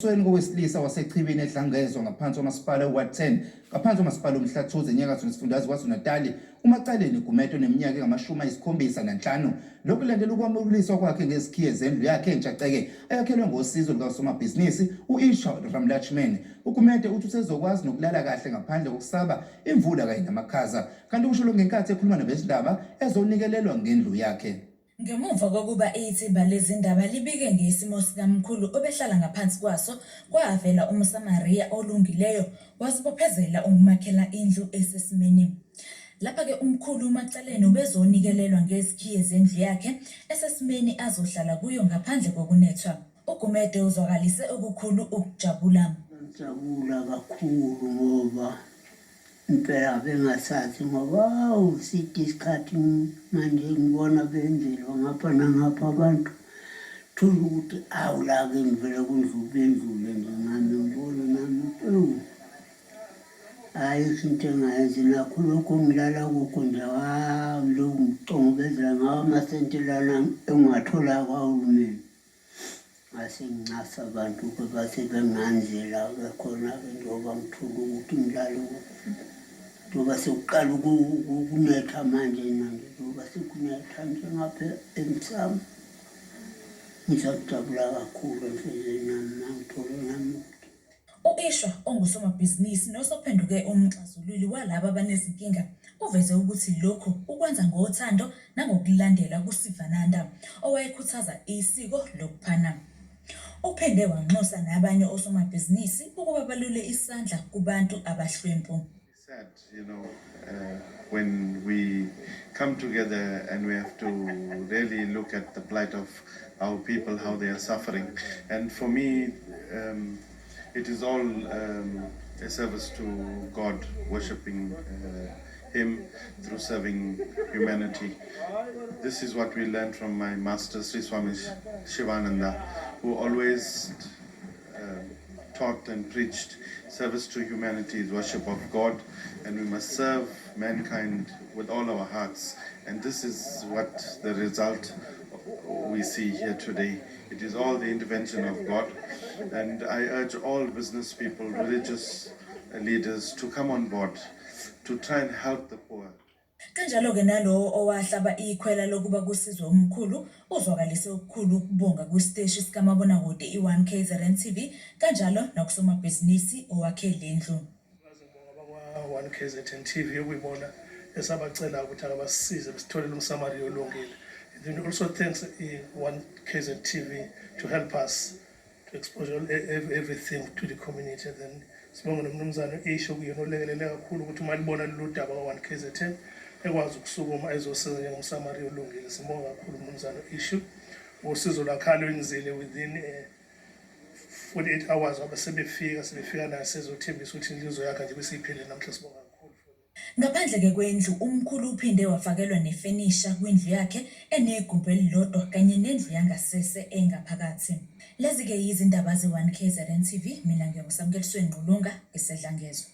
Sweni kowesilisa wasechibini ehlangezwa ngaphansi komasipala wa 10 ngaphansi komasipala omhlathuze enyakatho nesifundazwe kwaZulu-Natal uMacaleni Gumede oneminyaka engama-75 lokulandela ukwamukeliswa kwakhe ngezikhiye zendlu yakhe entsha-ceke ayakhelwe ngosizo lukasomabhizinisi u-Ishwar Ramlutchman. uGumede uthi usezokwazi nokulala kahle ngaphandle kokusaba imvula kanye namakhaza kanti kusho ngenkathi ekhuluma nabezindaba ezonikelelwa ngendlu yakhe. Ngemuva kokuba ithimba lezindaba libike ngesimo sikamkhulu obehlala ngaphansi kwaso kwavela umSamaria olungileyo wazibophezela ukumakhela indlu esesimeni. Lapha-ke umkhulu uMacaleni ubezonikelelwa ngezikhiye zendlu yakhe esesimeni azohlala kuyo ngaphandle kokunethwa. uGumede uzwakalise okukhulu ukujabula. Ngijabula kakhulu ngoba impela bengasathi ngoba usidi isikhathi manje ngibona benzelwa ngapha nangapha abantu thola ukuthi awula-ke ngivele kundlubendlule nje ngami ngibona nami hayi into engayenzi nakho lokho ngilala kukho nje loku ngicongobezela ngawo amasentelana engingathola kwahulumeni ngase ngincasa abantu-ke base benganzela-ke khona-ke njengoba ngithola ukuthi ngilale njengoba sekuqala ukunetha manje njengoba sekunetha njengapha emsamo ngizajabula kakhulu enhliziyweni yami nangithole nami. U-Ishwar ongusomabhizinisi nosophenduke umxazululi walabo abanezinkinga uveze ukuthi lokhu ukwenza ngothando nangokulandela kuSivananda owayekhuthaza isiko lokuphana. Uphinde wanxusa nabanye osomabhizinisi ukuba balule isandla kubantu abahlwempu. When we come together and we have to really look at the plight of our people, how they are suffering. And for me, it is all a service to God, worshipping Him through serving humanity. This is what we learned from my master, Sri Swami Shivananda, who always taught and preached service to humanity is worship of God, and we must serve mankind with all our hearts. And this is what the result we see here today. It is all the intervention of God, and I urge all business people, religious leaders to come on board to try and help the poor. Kanjalo-ke nalowo owahlaba ikhwela lokuba kusizwe umkhulu uzwakalise okukhulu ukubonga kwisiteshi sikamabonakude i1KZN TV kanjalo nakusomabhizinisi owakhe lendlu. Ngabakwa1KZN TV ukuyibona esabacela ukuthi akabasize besitholele umSamaria olungile. Then also thanks i1KZN TV to help us to expose everything to the community. Then sibonga nomnumzana Isho kuyena olekelele kakhulu ukuthi malibona lolu daba kwa1KZN ekwazi ukusukuma ezosiza njengomSamaria olungile. Sibonga kakhulu umnumzana Isho ngosizo lwakhe alwenzile within 48 hours wabe sebefika naye sezothembisa ukuthi inhliziyo yakhe nje besiyiphele namhla. Sibonga kakhulu. Ngaphandle kwendlu umkhulu uphinde wafakelwa nefenisha kwindlu yakhe enegumbi elilodwa kanye nendlu yangasese engaphakathi. Lezi-ke yizindaba ze1KZN TV, mina nginguSamkeliswe Ngqulunga esedlangezo.